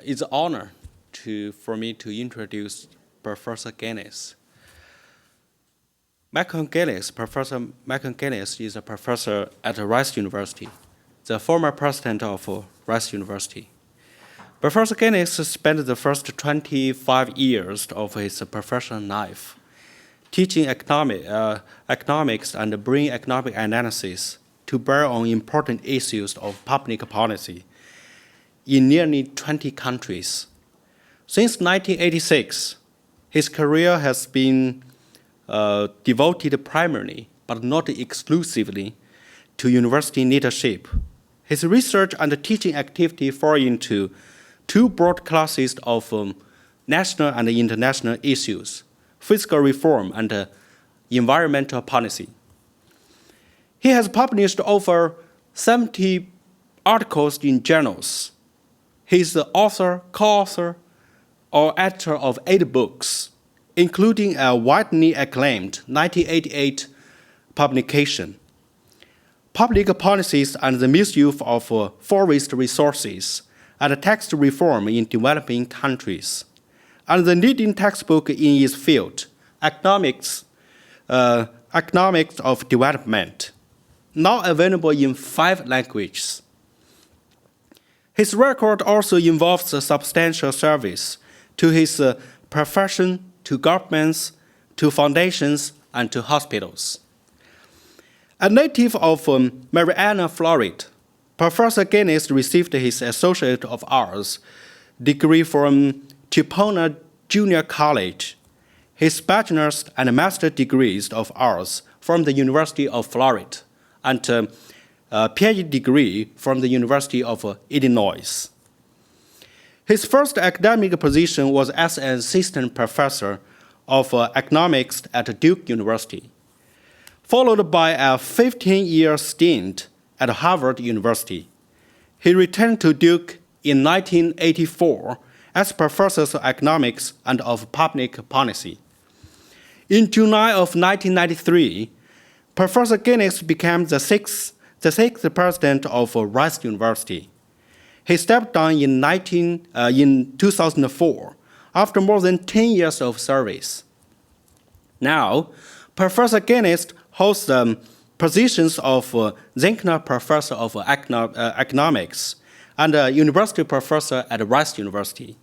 It's an honor for me to introduce Professor Gillis. Professor Malcolm Gillis is a professor at Rice University, the former president of Rice University. Professor Gillis spent the first 25 years of his professional life teaching economics and bringing economic analysis to bear on important issues of public policy in nearly 20 countries. Since 1986, his career has been devoted primarily, but not exclusively, to university leadership. His research and teaching activity fall into two broad classes of national and international issues: fiscal reform and environmental policy. He has published over 70 articles in journals. He is the author, co-author, or editor of 8 books, including a widely acclaimed 1988 publication, Public Policies and the Misuse of Forest Resources and Tax Reform in Developing Countries, and the leading textbook in its field, Economics of Development, now available in 5 languages. His record also involves a substantial service to his profession, to governments, to foundations, and to hospitals. A native of Marianna, Florida, Professor Gillis received his Associate of Arts degree from Tipona Junior College, his bachelor's and master's degrees of arts from the University of Florida, and a PhD degree from the University of Illinois. His first academic position was as an assistant professor of economics at Duke University, followed by a 15-year stint at Harvard University. He returned to Duke in 1984 as professor of economics and of public policy. In July of 1993, Professor Gillis became the sixth president of Rice University. He stepped down in 2004 after more than 10 years of service. Now, Professor Gillis holds the positions of Zinkner Professor of Economics and a University Professor at Rice University.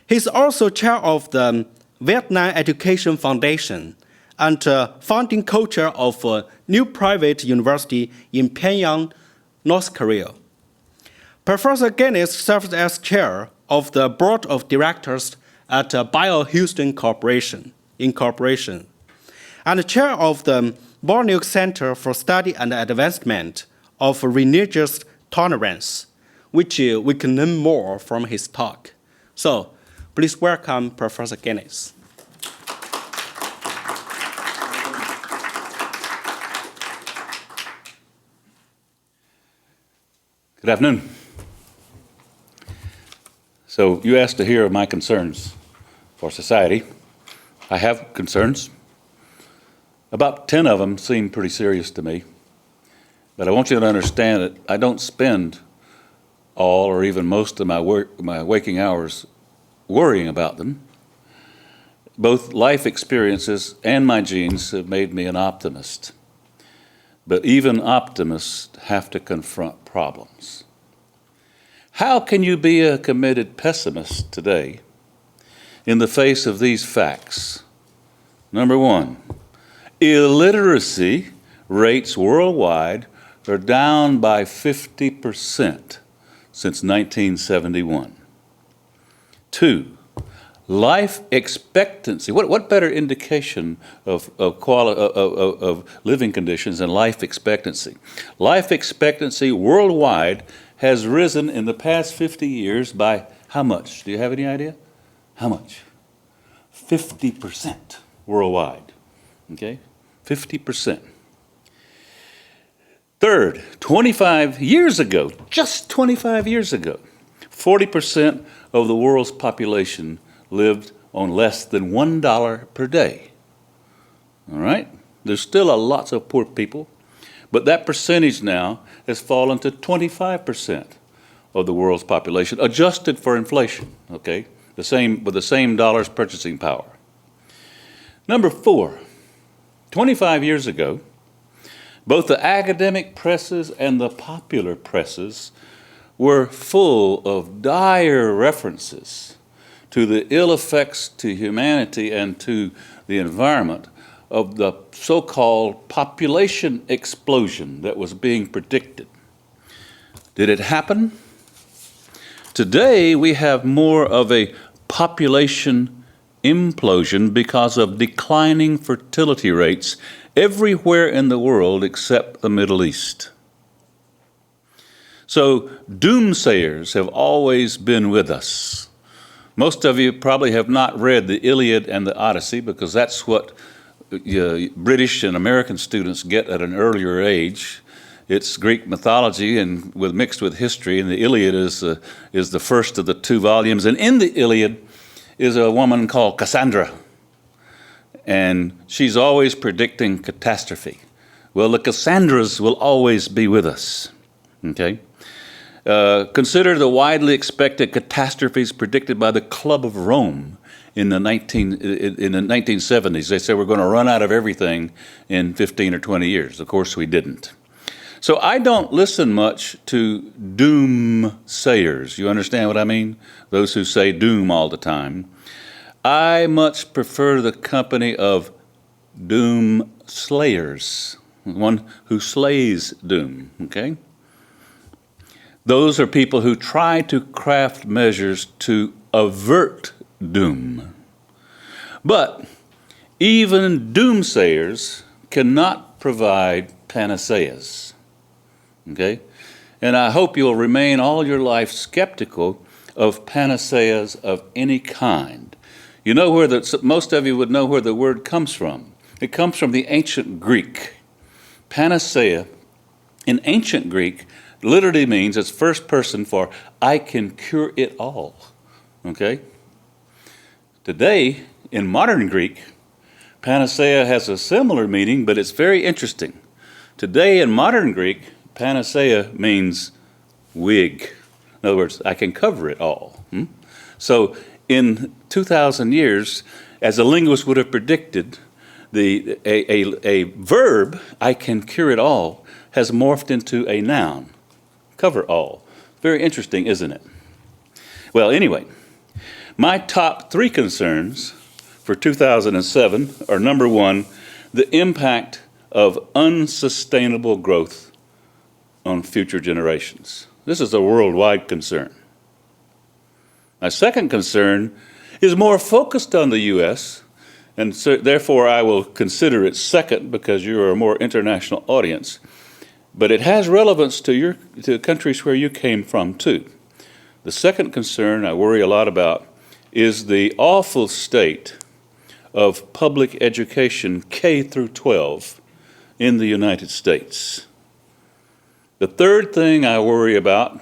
He is also chair of the Vietnam Education Foundation and founding co-chair of a new private university in Pyongyang, North Korea. Professor Gillis serves as chair of the board of directors at BioHouston Corporation, and chair of the Borneo Center for Study and Advancement of Religious Tolerance, which we can learn more from his talk. So, please welcome Professor Gillis. Good afternoon. So you asked to hear of my concerns for society. I have concerns. About 10 of them seem pretty serious to me. But I want you to understand that I don't spend all or even most of my waking hours worrying about them. Both life experiences and my genes have made me an optimist. But even optimists have to confront problems. How can you be a committed pessimist today in the face of these facts? Number 1, illiteracy rates worldwide are down by 50% since 1971. 2, life expectancy. What better indication of living conditions than life expectancy? Life expectancy worldwide has risen in the past 50 years by how much? Do you have any idea? How much? 50% worldwide. Okay? 50%. Third, 25 years ago, just 25 years ago, 40% of the world's population lived on less than $1 per day. All right? There's still lots of poor people, but that percentage now has fallen to 25%. of the world's population, adjusted for inflation, okay? With the same dollar's purchasing power. Number 4, 25 years ago, both the academic presses and the popular presses were full of dire references to the ill effects to humanity and to the environment of the so-called population explosion that was being predicted. Did it happen? Today, we have more of a population implosion because of declining fertility rates everywhere in the world except the Middle East. So doomsayers have always been with us. Most of you probably have not read the Iliad and the Odyssey because that's what British and American students get at an earlier age. It's Greek mythology and mixed with history, and the Iliad is the first of the 2 volumes. And in the Iliad is a woman called Cassandra, and she's always predicting catastrophe. Well, the Cassandras will always be with us, okay? Consider the widely expected catastrophes predicted by the Club of Rome in the 1970s. They said we're going to run out of everything in 15 or 20 years. Of course, we didn't. So I don't listen much to doomsayers. You understand what I mean? Those who say doom all the time. I much prefer the company of doom slayers, one who slays doom, okay? Those are people who try to craft measures to avert doom. But even doomsayers cannot provide panaceas. Okay? And I hope you'll remain all your life skeptical of panaceas of any kind. You know most of you would know where the word comes from. It comes from the ancient Greek. Panacea in ancient Greek literally means, it's first person for I can cure it all. Okay? Today, in modern Greek, panacea has a similar meaning, but it's very interesting. Today, in modern Greek, panacea means wig. In other words, I can cover it all. So in 2,000 years, as a linguist would have predicted, a verb, I can cure it all, has morphed into a noun, cover all. Very interesting, isn't it? Well, anyway, my top 3 concerns for 2007 are, number 1, the impact of unsustainable growth on future generations. This is a worldwide concern. My second concern is more focused on the U.S., and so therefore I will consider it second because you're a more international audience. But it has relevance to countries where you came from too. The second concern I worry a lot about is the awful state of public education K through 12 in the United States. The third thing I worry about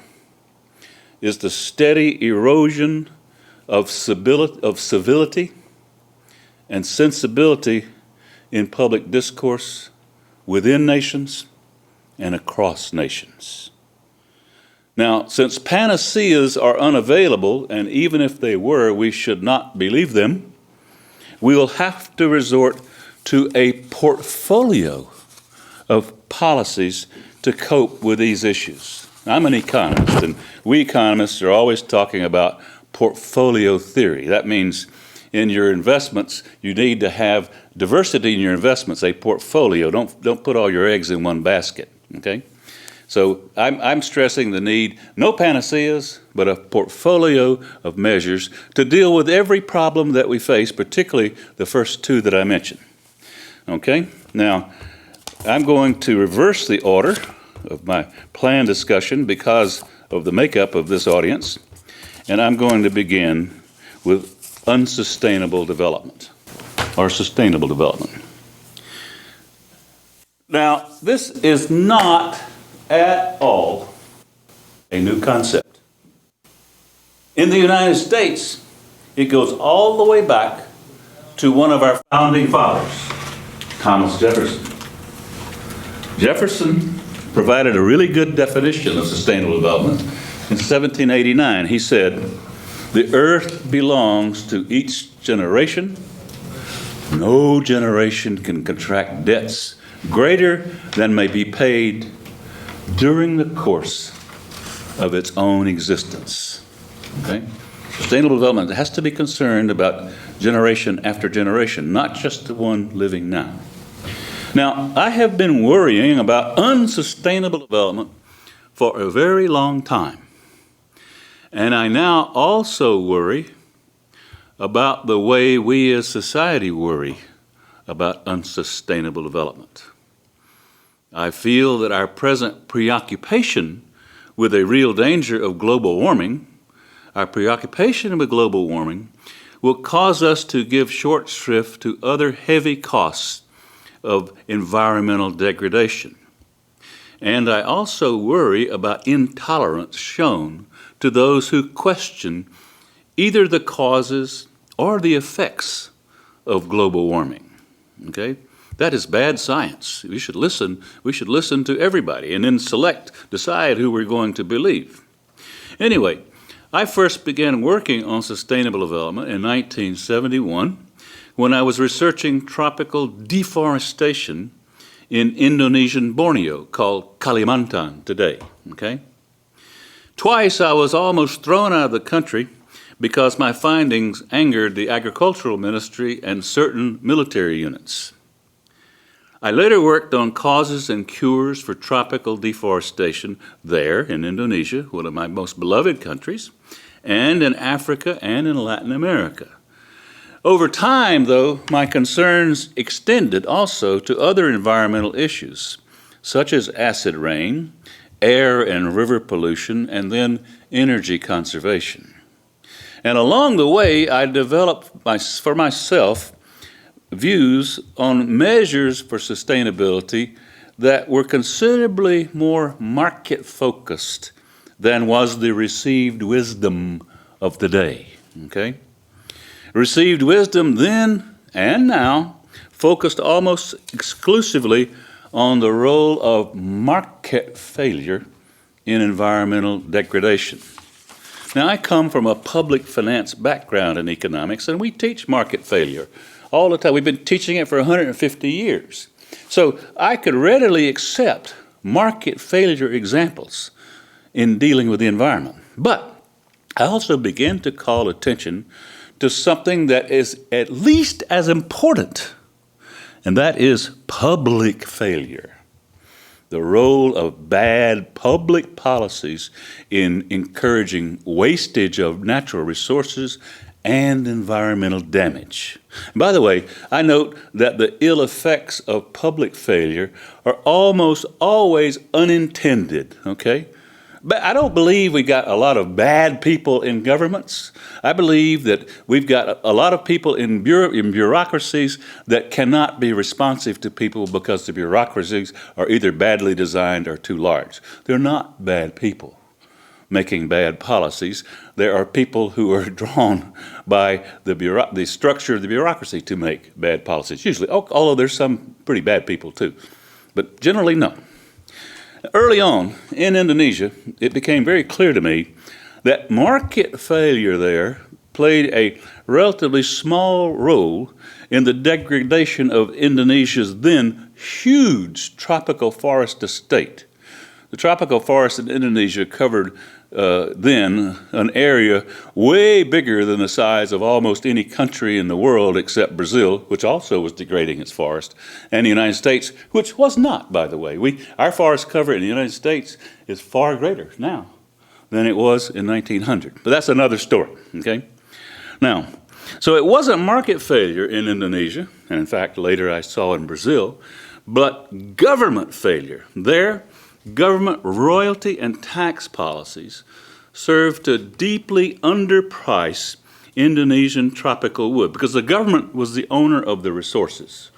is the steady erosion of civility and sensibility in public discourse within nations and across nations. Now, since panaceas are unavailable, and even if they were, we should not believe them, we will have to resort to a portfolio of policies to cope with these issues. I'm an economist, and we economists are always talking about portfolio theory. That means in your investments, you need to have diversity in your investments, a portfolio. Don't put all your eggs in one basket, okay? So I'm stressing the need, no panaceas, but a portfolio of measures to deal with every problem that we face, particularly the first 2 that I mentioned, okay? Now, I'm going to reverse the order of my planned discussion because of the makeup of this audience, and I'm going to begin with unsustainable development, or sustainable development. Now, this is not at all a new concept. In the United States, it goes all the way back to one of our founding fathers, Thomas Jefferson. Jefferson provided a really good definition of sustainable development, In 1789, he said, "The earth belongs to each generation. No generation can contract debts greater than may be paid during the course of its own existence." Okay? Sustainable development has to be concerned about generation after generation, not just the one living now. Now, I have been worrying about unsustainable development for a very long time. And I now also worry about the way we as society worry about unsustainable development. I feel that our present preoccupation with a real danger of global warming, our preoccupation with global warming, will cause us to give short shrift to other heavy costs of environmental degradation. And I also worry about intolerance shown to those who question either the causes or the effects of global warming. Okay? That is bad science. We should listen to everybody and then decide who we're going to believe. Anyway, I first began working on sustainable development in 1971 when I was researching tropical deforestation in Indonesian Borneo, called Kalimantan today. Okay? Twice I was almost thrown out of the country because my findings angered the agricultural ministry and certain military units. I later worked on causes and cures for tropical deforestation there in Indonesia, one of my most beloved countries, and in Africa and in Latin America. Over time, though, my concerns extended also to other environmental issues, such as acid rain, air and river pollution, and then energy conservation. And along the way, I developed for myself views on measures for sustainability that were considerably more market-focused than was the received wisdom of the day. Okay? Received wisdom then and now focused almost exclusively on the role of market failure in environmental degradation. Now, I come from a public finance background in economics, and we teach market failure all the time. We've been teaching it for 150 years. So I could readily accept market failure examples in dealing with the environment. But I also began to call attention to something that is at least as important, and that is public failure. The role of bad public policies in encouraging wastage of natural resources and environmental damage. By the way, I note that the ill effects of public failure are almost always unintended, okay? But I don't believe we got a lot of bad people in governments. I believe that we've got a lot of people in bureaucracies that cannot be responsive to people because the bureaucracies are either badly designed or too large. They're not bad people making bad policies. There are people who are drawn by the structure of the bureaucracy to make bad policies. Usually, although there's some pretty bad people too, but generally no. Early on in Indonesia, it became very clear to me that market failure there played a relatively small role in the degradation of Indonesia's then huge tropical forest estate. The tropical forest in Indonesia covered then an area way bigger than the size of almost any country in the world except Brazil, which also was degrading its forest, and the United States, which was not, by the way. Our forest cover in the United States is far greater now than it was in 1900. But that's another story, okay? Now, so it wasn't market failure in Indonesia, and in fact later I saw in Brazil, but government failure. There, government royalty and tax policies served to deeply underprice Indonesian tropical wood because the government was the owner of the resources.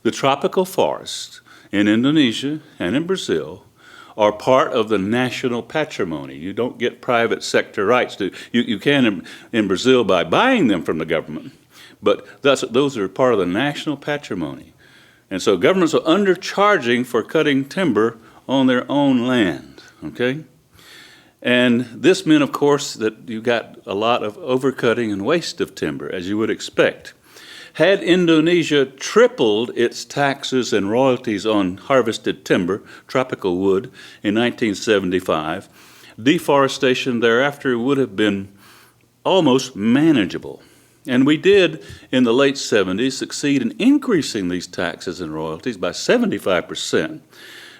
The tropical forests in Indonesia and in Brazil are part of the national patrimony. You don't get private sector rights to. You can in Brazil by buying them from the government, but those are part of the national patrimony. And so governments are undercharging for cutting timber on their own land, okay? And this meant, of course, that you got a lot of overcutting and waste of timber, as you would expect. Had Indonesia tripled its taxes and royalties on harvested timber, tropical wood, in 1975, deforestation thereafter would have been almost manageable. And we did, in the late 70s, succeed in increasing these taxes and royalties by 75%.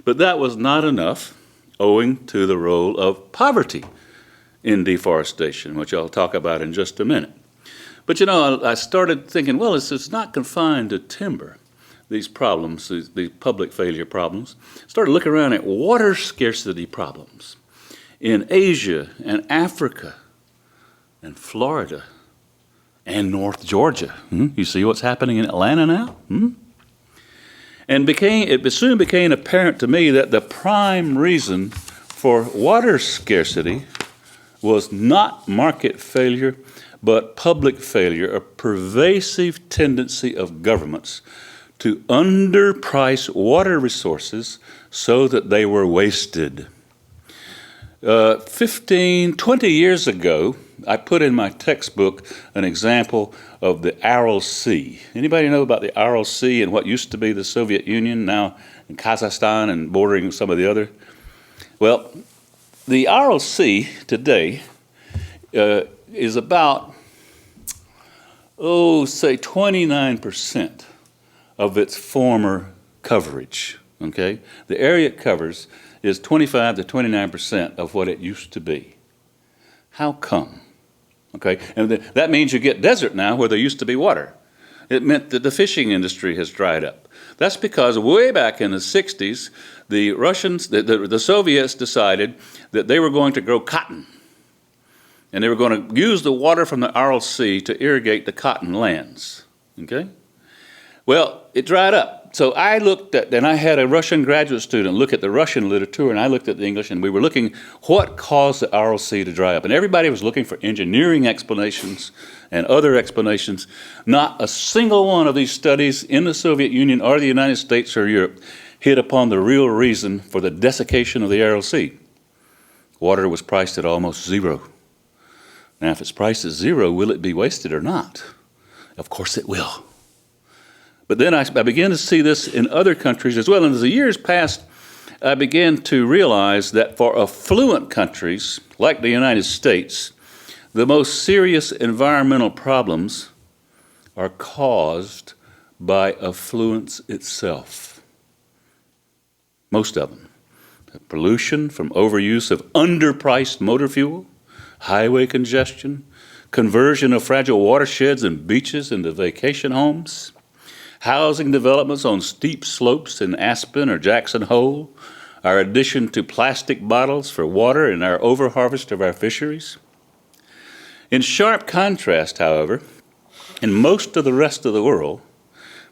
But that was not enough, owing to the role of poverty in deforestation, which I'll talk about in just a minute. But you know, I started thinking, well, it's not confined to timber, these problems, these public failure problems. Started looking around at water scarcity problems in Asia and Africa and Florida and North Georgia. You see what's happening in Atlanta now? And it soon became apparent to me that the prime reason for water scarcity was not market failure, but public failure, a pervasive tendency of governments to underprice water resources so that they were wasted. 20 years ago, I put in my textbook an example of the Aral Sea. Anybody know about the Aral Sea and what used to be the Soviet Union, now in Kazakhstan and bordering some of the other? Well, the Aral Sea today is about, say 29% of its former coverage, okay? The area it covers is 25 to 29% of what it used to be. How come? Okay, and that means you get desert now where there used to be water. It meant that the fishing industry has dried up. That's because way back in the 60s, the Russians, the Soviets decided that they were going to grow cotton. And they were going to use the water from the Aral Sea to irrigate the cotton lands, okay? Well, it dried up. So I looked at, and I had a Russian graduate student look at the Russian literature, and I looked at the English, and we were looking what caused the Aral Sea to dry up. And everybody was looking for engineering explanations and other explanations. Not a single one of these studies in the Soviet Union or the United States or Europe hit upon the real reason for the desiccation of the Aral Sea. Water was priced at almost zero. Now, if it's priced at zero, will it be wasted or not? Of course it will. But then I began to see this in other countries as well. And as the years passed, I began to realize that for affluent countries, like the United States, the most serious environmental problems are caused by affluence itself. Most of them. Pollution from overuse of underpriced motor fuel, highway congestion, conversion of fragile watersheds and beaches into vacation homes, housing developments on steep slopes in Aspen or Jackson Hole, our addition to plastic bottles for water and our overharvest of our fisheries. In sharp contrast, however, in most of the rest of the world,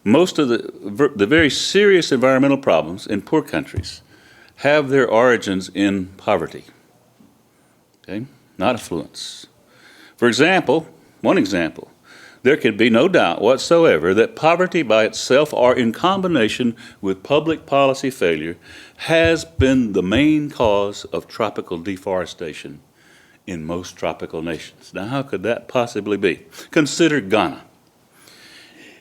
most of the very serious environmental problems in poor countries have their origins in poverty, okay? Not affluence. For example, one example, there can be no doubt whatsoever that poverty by itself or in combination with public policy failure has been the main cause of tropical deforestation in most tropical nations. Now, how could that possibly be? Consider Ghana.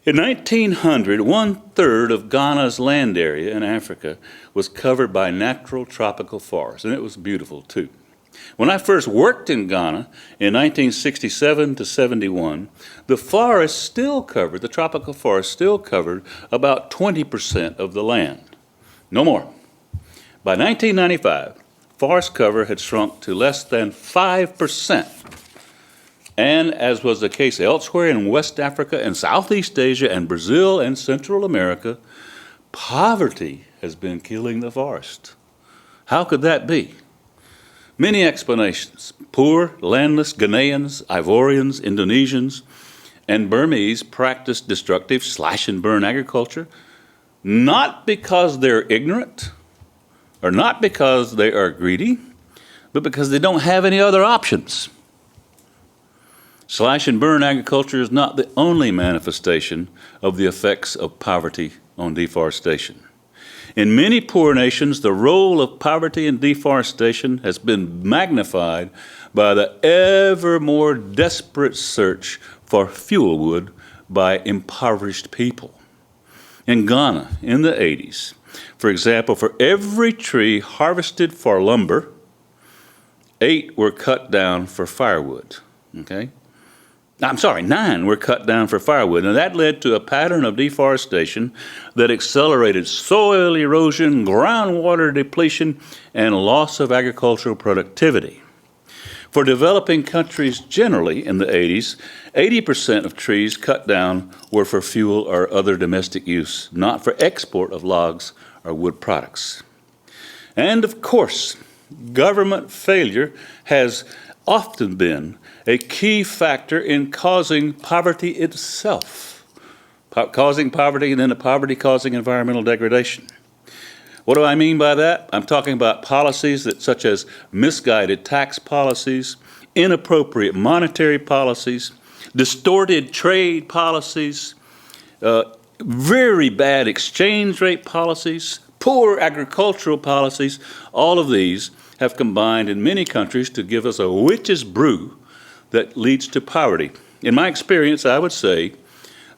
In 1900, 1/3 of Ghana's land area in Africa was covered by natural tropical forests, and it was beautiful too. When I first worked in Ghana in 1967 to 71, the tropical forest still covered about 20% of the land. No more. By 1995, forest cover had shrunk to less than 5%. And as was the case elsewhere in West Africa and Southeast Asia and Brazil and Central America, poverty has been killing the forest. How could that be? Many explanations. Poor, landless Ghanaians, Ivorians, Indonesians, and Burmese practice destructive slash-and-burn agriculture, not because they're ignorant or not because they are greedy, but because they don't have any other options. Slash-and-burn agriculture is not the only manifestation of the effects of poverty on deforestation. In many poor nations, the role of poverty and deforestation has been magnified by the ever more desperate search for fuel wood by impoverished people. In Ghana, in the 80s, for example, for every tree harvested for lumber, 8 were cut down for firewood, okay? I'm sorry, 9 were cut down for firewood, and that led to a pattern of deforestation that accelerated soil erosion, groundwater depletion, and loss of agricultural productivity. For developing countries generally in the 80s, 80% of trees cut down were for fuel or other domestic use, not for export of logs or wood products. And of course, government failure has often been a key factor in causing poverty itself, causing poverty and then the poverty causing environmental degradation. What do I mean by that? I'm talking about policies such as misguided tax policies, inappropriate monetary policies, distorted trade policies, very bad exchange rate policies, poor agricultural policies. All of these have combined in many countries to give us a witch's brew that leads to poverty. In my experience, I would say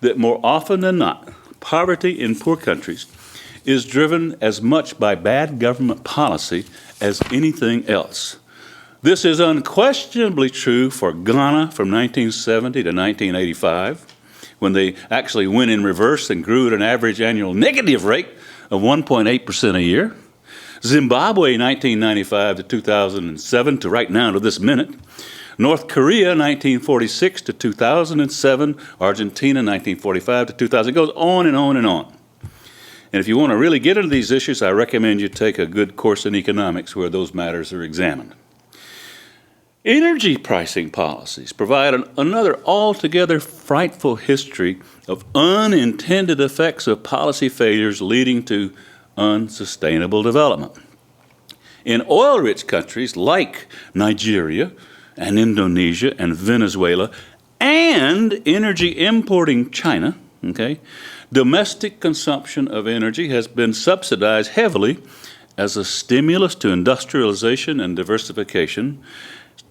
that more often than not, poverty in poor countries is driven as much by bad government policy as anything else. This is unquestionably true for Ghana from 1970 to 1985, when they actually went in reverse and grew at an average annual negative rate of 1.8% a year. Zimbabwe 1995 to 2007 to right now to this minute. North Korea 1946 to 2007. Argentina 1945 to 2000. It goes on and on and on. And if you want to really get into these issues, I recommend you take a good course in economics where those matters are examined. Energy pricing policies provide another altogether frightful history of unintended effects of policy failures leading to unsustainable development. In oil-rich countries like Nigeria and Indonesia and Venezuela and energy importing China, okay, domestic consumption of energy has been subsidized heavily as a stimulus to industrialization and diversification,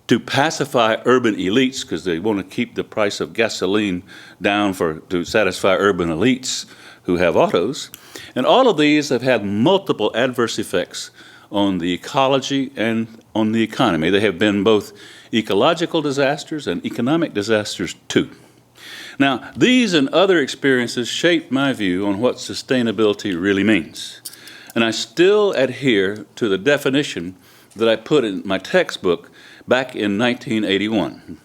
to pacify urban elites because they want to keep the price of gasoline down to satisfy urban elites who have autos. And all of these have had multiple adverse effects on the ecology and on the economy. They have been both ecological disasters and economic disasters too. Now, these and other experiences shaped my view on what sustainability really means. And I still adhere to the definition that I put in my textbook back in 1981.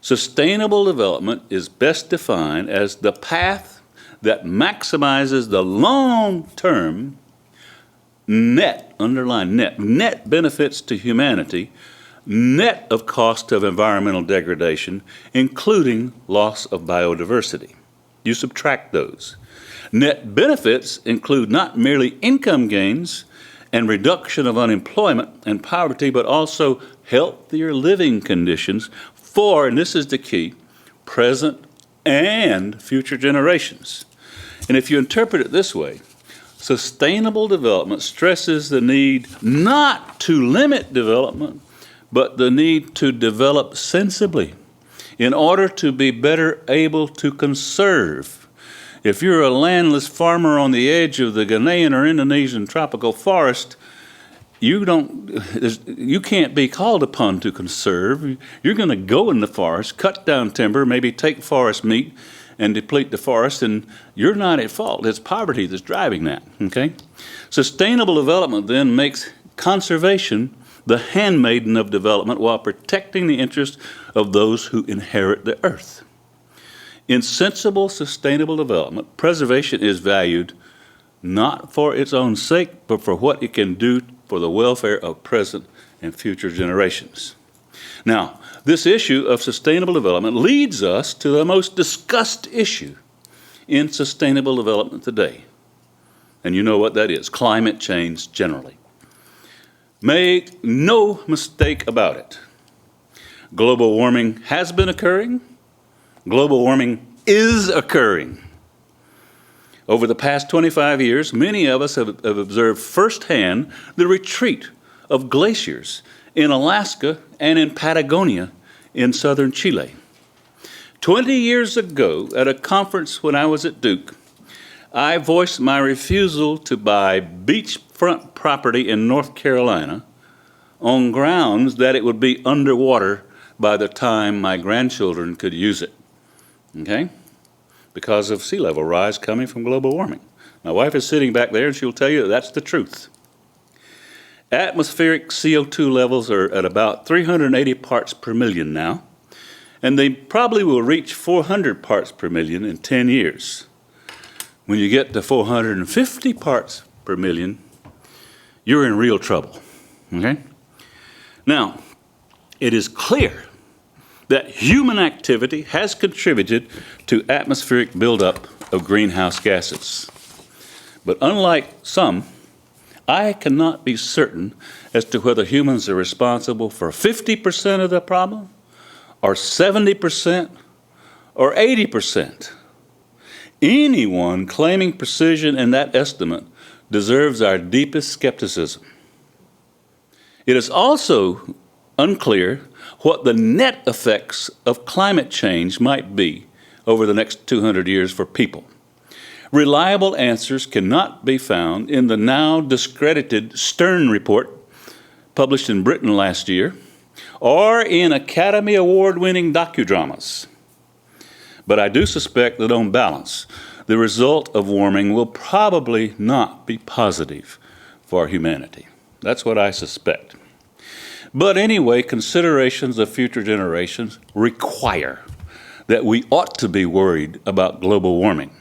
Sustainable development is best defined as the path that maximizes the long-term net, underline net benefits to humanity, net of cost of environmental degradation, including loss of biodiversity. You subtract those. Net benefits include not merely income gains and reduction of unemployment and poverty, but also healthier living conditions for, and this is the key, present and future generations. And if you interpret it this way, sustainable development stresses the need not to limit development, but the need to develop sensibly in order to be better able to conserve. If you're a landless farmer on the edge of the Ghanaian or Indonesian tropical forest, you can't be called upon to conserve. You're going to go in the forest, cut down timber, maybe take forest meat and deplete the forest, and you're not at fault. It's poverty that's driving that, okay? Sustainable development then makes conservation the handmaiden of development while protecting the interests of those who inherit the earth. In sensible, sustainable development, preservation is valued not for its own sake, but for what it can do for the welfare of present and future generations. Now, this issue of sustainable development leads us to the most discussed issue in sustainable development today. And you know what that is, climate change generally. Make no mistake about it. Global warming has been occurring. Global warming is occurring. Over the past 25 years, many of us have observed firsthand the retreat of glaciers in Alaska and in Patagonia in southern Chile. 20 years ago, at a conference when I was at Duke, I voiced my refusal to buy beachfront property in North Carolina on grounds that it would be underwater by the time my grandchildren could use it, okay? Because of sea level rise coming from global warming. My wife is sitting back there and she'll tell you that's the truth. Atmospheric CO2 levels are at about 380 parts per million now, and they probably will reach 400 parts per million in 10 years. When you get to 450 parts per million, you're in real trouble, okay? Now, it is clear that human activity has contributed to atmospheric buildup of greenhouse gases. But unlike some, I cannot be certain as to whether humans are responsible for 50% of the problem, or 70%, or 80%. Anyone claiming precision in that estimate deserves our deepest skepticism. It is also unclear what the net effects of climate change might be over the next 200 years for people. Reliable answers cannot be found in the now discredited Stern report published in Britain last year, or in Academy Award-winning docudramas. But I do suspect that on balance, the result of warming will probably not be positive for humanity. That's what I suspect. But anyway, considerations of future generations require that we ought to be worried about global warming.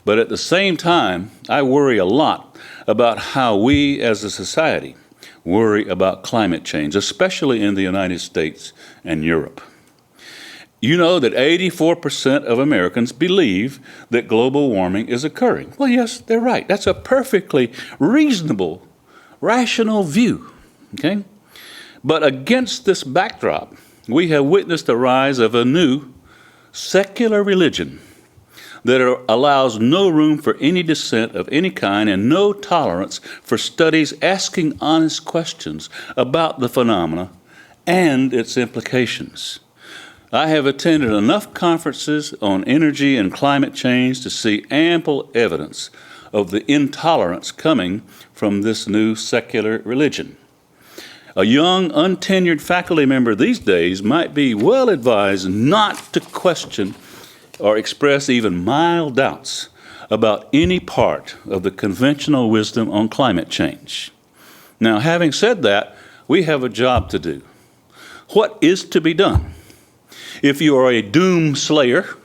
But at the same time, I worry a lot about how we as a society worry about climate change, especially in the United States and Europe. You know that 84% of Americans believe that global warming is occurring. Well, yes, they're right. That's a perfectly reasonable, rational view, okay? But against this backdrop, we have witnessed the rise of a new secular religion that allows no room for any dissent of any kind and no tolerance for studies asking honest questions about the phenomena and its implications. I have attended enough conferences on energy and climate change to see ample evidence of the intolerance coming from this new secular religion. A young, untenured faculty member these days might be well advised not to question or express even mild doubts about any part of the conventional wisdom on climate change. Now, having said that, we have a job to do. What is to be done? If you are a doomslayer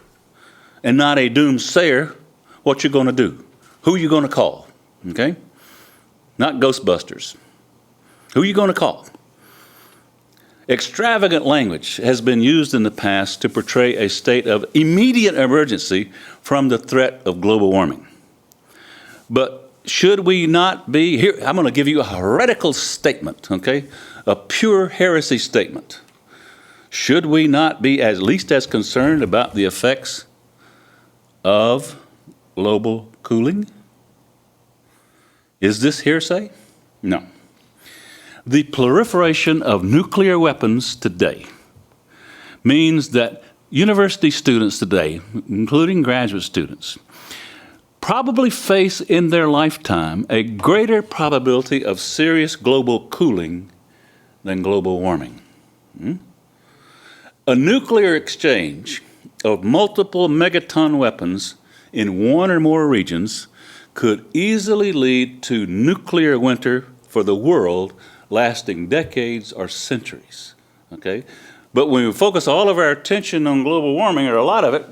and not a doomsayer, what you going to do? Who you going to call? Okay? Not Ghostbusters. Who you going to call? Extravagant language has been used in the past to portray a state of immediate emergency from the threat of global warming. But should we not be, here, I'm going to give you a heretical statement, okay? A pure heresy statement. Should we not be at least as concerned about the effects of global cooling? Is this hearsay? No. The proliferation of nuclear weapons today means that university students today, including graduate students, probably face in their lifetime a greater probability of serious global cooling than global warming. A nuclear exchange of multiple megaton weapons in one or more regions could easily lead to nuclear winter for the world lasting decades or centuries, okay? But when we focus all of our attention on global warming, or a lot of it,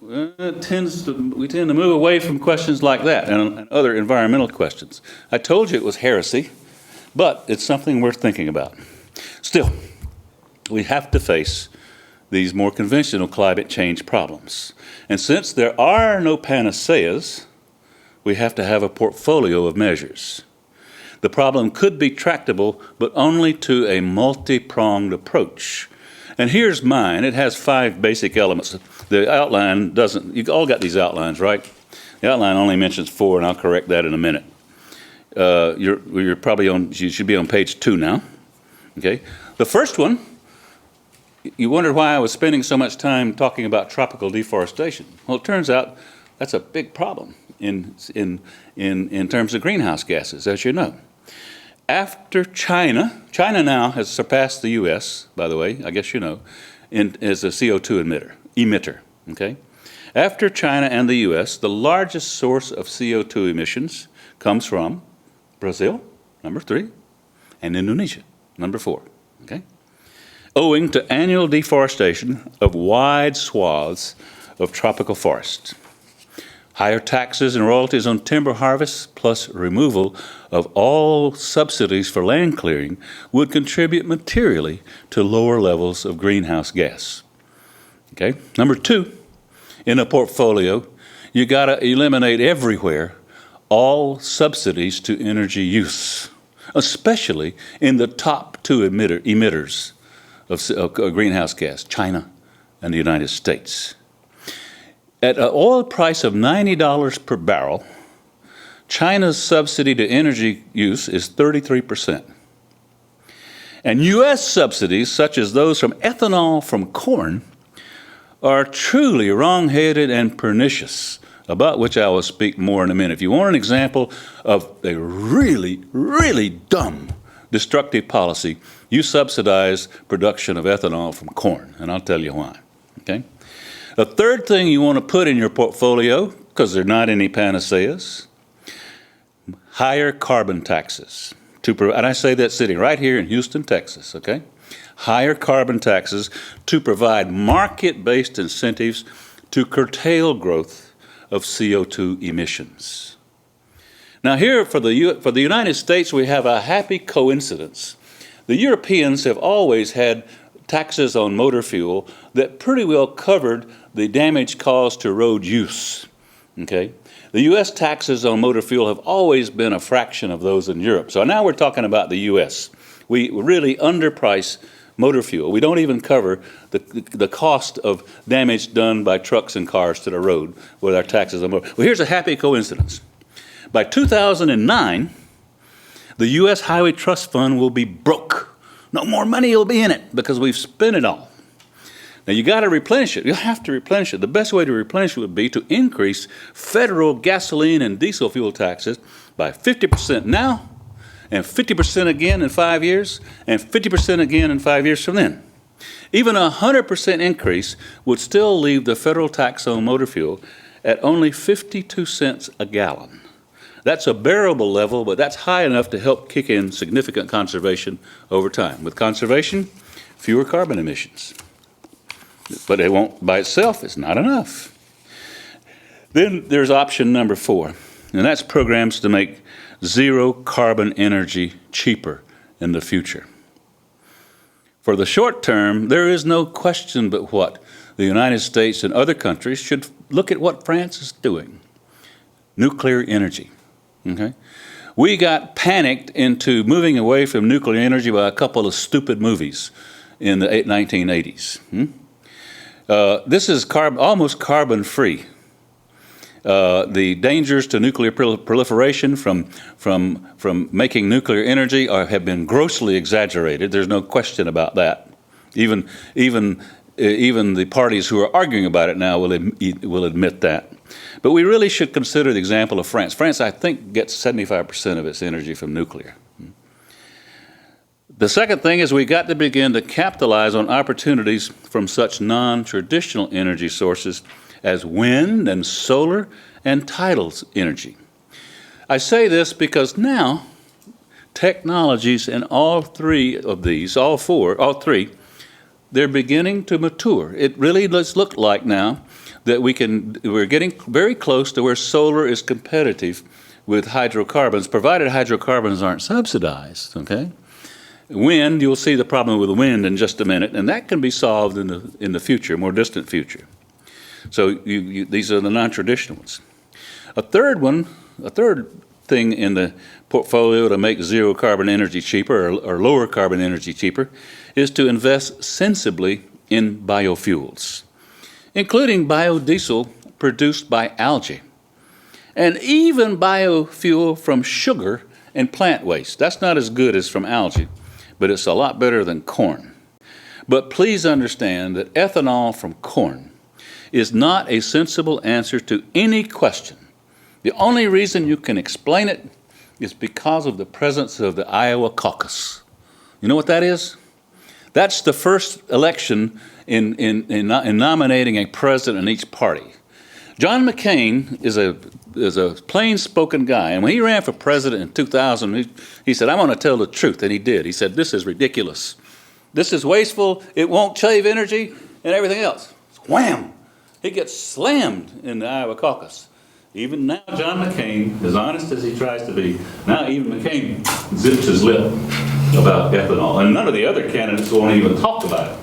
we tend to move away from questions like that and other environmental questions. I told you it was heresy, but it's something worth thinking about. Still, we have to face these more conventional climate change problems. And since there are no panaceas, we have to have a portfolio of measures. The problem could be tractable, but only to a multi-pronged approach. And here's mine. It has 5 basic elements. The outline doesn't, you all got these outlines, right? The outline only mentions 4, and I'll correct that in a minute. You're probably on, you should be on page 2 now. Okay. The first one, you wondered why I was spending so much time talking about tropical deforestation. Well, it turns out that's a big problem in terms of greenhouse gases, as you know. After China now has surpassed the U.S., by the way, I guess you know, as a CO2 emitter, okay? After China and the U.S., the largest source of CO2 emissions comes from Brazil, number 3, and Indonesia, number 4, okay? Owing to annual deforestation of wide swaths of tropical forests. Higher taxes and royalties on timber harvests, plus removal of all subsidies for land clearing, would contribute materially to lower levels of greenhouse gas. Okay? Number 2, in a portfolio, you got to eliminate everywhere all subsidies to energy use, especially in the top 2 emitters of greenhouse gas, China and the United States. At an oil price of $90 per barrel, China's subsidy to energy use is 33%. And U.S. subsidies, such as those from ethanol from corn, are truly wrong-headed and pernicious, about which I will speak more in a minute. If you want an example of a really, really dumb, destructive policy, you subsidize production of ethanol from corn, and I'll tell you why, okay? The third thing you want to put in your portfolio, because there are not any panaceas, higher carbon taxes. And I say that sitting right here in Houston, Texas, okay? Higher carbon taxes to provide market-based incentives to curtail growth of CO2 emissions. Now here for the United States, we have a happy coincidence. The Europeans have always had taxes on motor fuel that pretty well covered the damage caused to road use, okay? The U.S. taxes on motor fuel have always been a fraction of those in Europe. So now we're talking about the U.S. We really underprice motor fuel. We don't even cover the cost of damage done by trucks and cars to the road with our taxes on motor. Well, here's a happy coincidence. By 2009, the U.S. Highway Trust Fund will be broke. No more money will be in it because we've spent it all. Now you got to replenish it. You have to replenish it. The best way to replenish it would be to increase federal gasoline and diesel fuel taxes by 50% now, and 50% again in 5 years, and 50% again in 5 years from then. Even a 100% increase would still leave the federal tax on motor fuel at only 52 cents a gallon. That's a bearable level, but that's high enough to help kick in significant conservation over time. With conservation, fewer carbon emissions. But it won't, by itself, it's not enough. Then there's option number 4, and that's programs to make zero carbon energy cheaper in the future. For the short term, there is no question but what the United States and other countries should look at what France is doing. Nuclear energy. Okay? We got panicked into moving away from nuclear energy by a couple of stupid movies in the 1980s. This is almost carbon-free. The dangers to nuclear proliferation from making nuclear energy have been grossly exaggerated. There's no question about that. Even the parties who are arguing about it now will admit that. But we really should consider the example of France. France, I think, gets 75% of its energy from nuclear. The second thing is we got to begin to capitalize on opportunities from such non-traditional energy sources as wind and solar and tidal energy. I say this because now technologies in all three, they're beginning to mature. It really does look like now that we're getting very close to where solar is competitive with hydrocarbons, provided hydrocarbons aren't subsidized, okay? Wind, you'll see the problem with wind in just a minute, and that can be solved in the future, more distant future. So these are the non-traditional ones. A third thing in the portfolio to make zero carbon energy cheaper or lower carbon energy cheaper is to invest sensibly in biofuels, including biodiesel produced by algae. and even biofuel from sugar and plant waste. That's not as good as from algae, but it's a lot better than corn. But please understand that ethanol from corn is not a sensible answer to any question. The only reason you can explain it is because of the presence of the Iowa caucus. You know what that is? That's the first election in nominating a president in each party. John McCain is a plain-spoken guy, and when he ran for president in 2000, he said, "I'm going to tell the truth," and he did. He said, "This is ridiculous. This is wasteful. It won't save energy," and everything else. Wham! He gets slammed in the Iowa caucus. Even now, John McCain, as honest as he tries to be, now even McCain zips his lip about ethanol, and none of the other candidates won't even talk about it.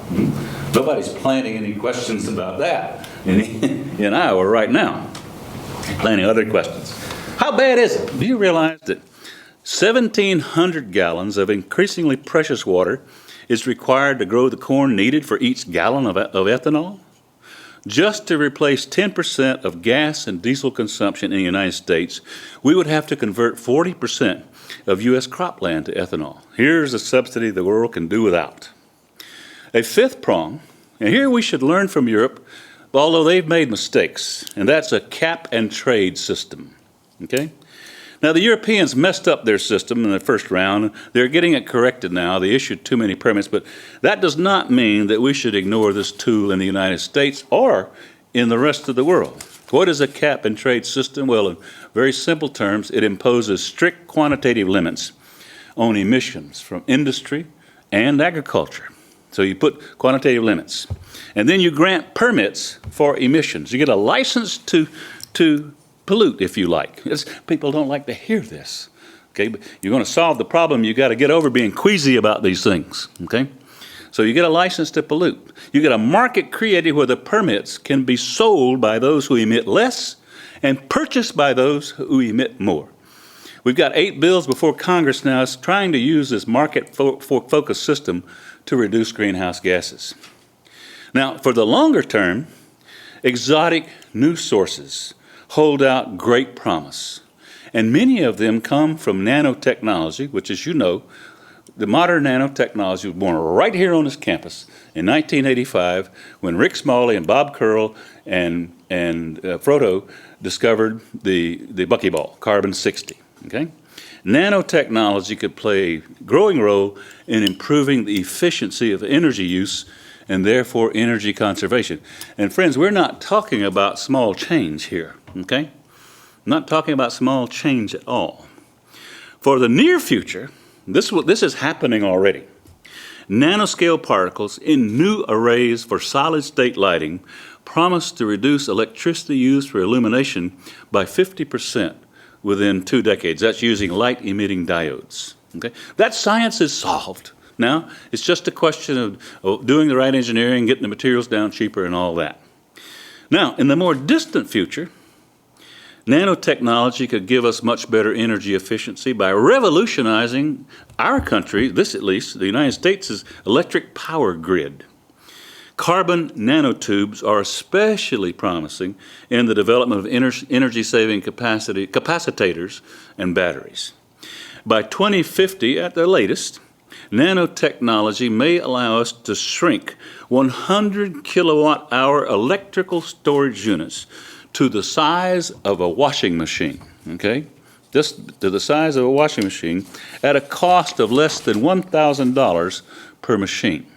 Nobody's planting any questions about that in Iowa right now. Planting other questions. How bad is it? Do you realize that 1,700 gallons of increasingly precious water is required to grow the corn needed for each gallon of ethanol? Just to replace 10% of gas and diesel consumption in the United States, we would have to convert 40% of U.S. cropland to ethanol. Here's a subsidy the world can do without. A fifth prong, and here we should learn from Europe, although they've made mistakes, and that's a cap and trade system. Okay? Now, the Europeans messed up their system in the first round. They're getting it corrected now. They issued too many permits, but that does not mean that we should ignore this tool in the United States or in the rest of the world. What is a cap and trade system? Well, in very simple terms, it imposes strict quantitative limits on emissions from industry and agriculture. So you put quantitative limits. And then you grant permits for emissions. You get a license to pollute, if you like. People don't like to hear this. Okay, but you're going to solve the problem, you got to get over being queasy about these things. Okay? So you get a license to pollute. You get a market created where the permits can be sold by those who emit less and purchased by those who emit more. We've got 8 bills before Congress now is trying to use this market-focused system to reduce greenhouse gases. Now, for the longer term, exotic new sources hold out great promise, and many of them come from nanotechnology, which, as you know, the modern nanotechnology was born right here on this campus in 1985 when Rick Smalley and Bob Curl and Frodo discovered the buckyball, carbon-60. Okay? Nanotechnology could play a growing role in improving the efficiency of energy use and therefore energy conservation. And friends, we're not talking about small change here, okay? I'm not talking about small change at all. For the near future, this is happening already. Nanoscale particles in new arrays for solid-state lighting promise to reduce electricity used for illumination by 50% within 2 decades. That's using light-emitting diodes. Okay? That science is solved. Now, it's just a question of doing the right engineering, getting the materials down cheaper and all that. Now, in the more distant future, nanotechnology could give us much better energy efficiency by revolutionizing our country, this at least, the United States' electric power grid. Carbon nanotubes are especially promising in the development of energy-saving capacitors and batteries. By 2050, at the latest, nanotechnology may allow us to shrink 100 kilowatt-hour electrical storage units to the size of a washing machine, okay? Just to the size of a washing machine at a cost of less than $1,000 per machine.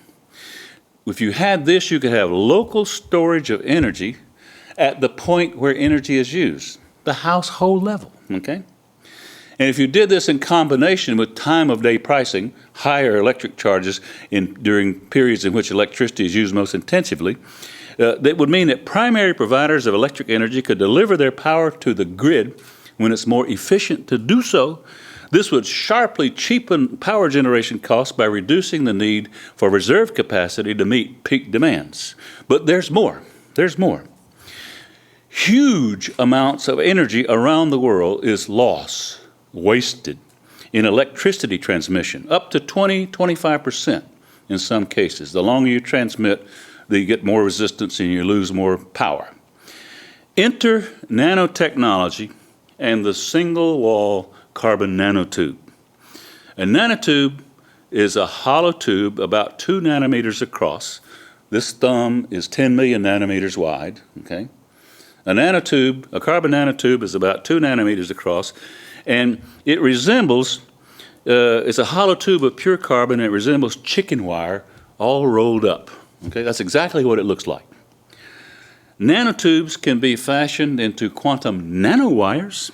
If you had this, you could have local storage of energy at the point where energy is used, the household level, okay? And if you did this in combination with time-of-day pricing, higher electric charges during periods in which electricity is used most intensively, that would mean that primary providers of electric energy could deliver their power to the grid when it's more efficient to do so. This would sharply cheapen power generation costs by reducing the need for reserve capacity to meet peak demands. But there's more. There's more. Huge amounts of energy around the world is lost, wasted in electricity transmission, up to 20-25% in some cases. The longer you transmit, you get more resistance and you lose more power. Enter nanotechnology and the single-wall carbon nanotube. A nanotube is a hollow tube about 2 nanometers across. This thumb is 10 million nanometers wide, okay? A carbon nanotube is about 2 nanometers across, and it resembles, it's a hollow tube of pure carbon, and it resembles chicken wire all rolled up, okay? That's exactly what it looks like. Nanotubes can be fashioned into quantum nanowires,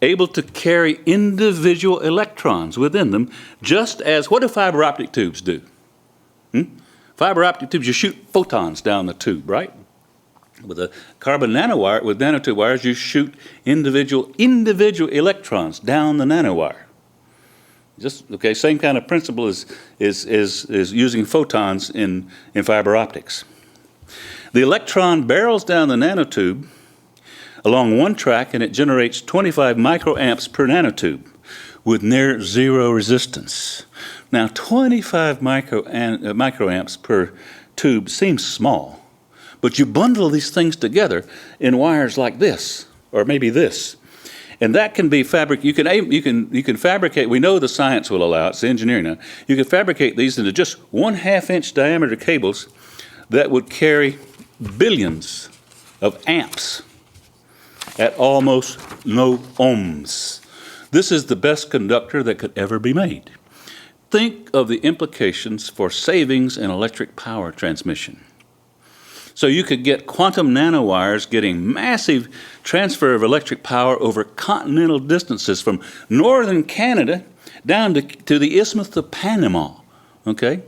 able to carry individual electrons within them, just as, what do fiber optic tubes do? Fiber optic tubes, you shoot photons down the tube, right? With a carbon nanowire, with nanotube wires, you shoot individual electrons down the nanowire. Okay, same kind of principle is using photons in fiber optics. The electron barrels down the nanotube along one track, and it generates 25 microamps per nanotube with near zero resistance. Now, 25 microamps per tube seems small, but you bundle these things together in wires like this, or maybe this, and that can be fabricated. You can fabricate. We know the science will allow it. It's engineering now. You can fabricate these into just 1/2 inch diameter cables that would carry billions of amps at almost no ohms. This is the best conductor that could ever be made. Think of the implications for savings in electric power transmission. So you could get quantum nanowires getting massive transfer of electric power over continental distances from northern Canada down to the Isthmus of Panama, okay?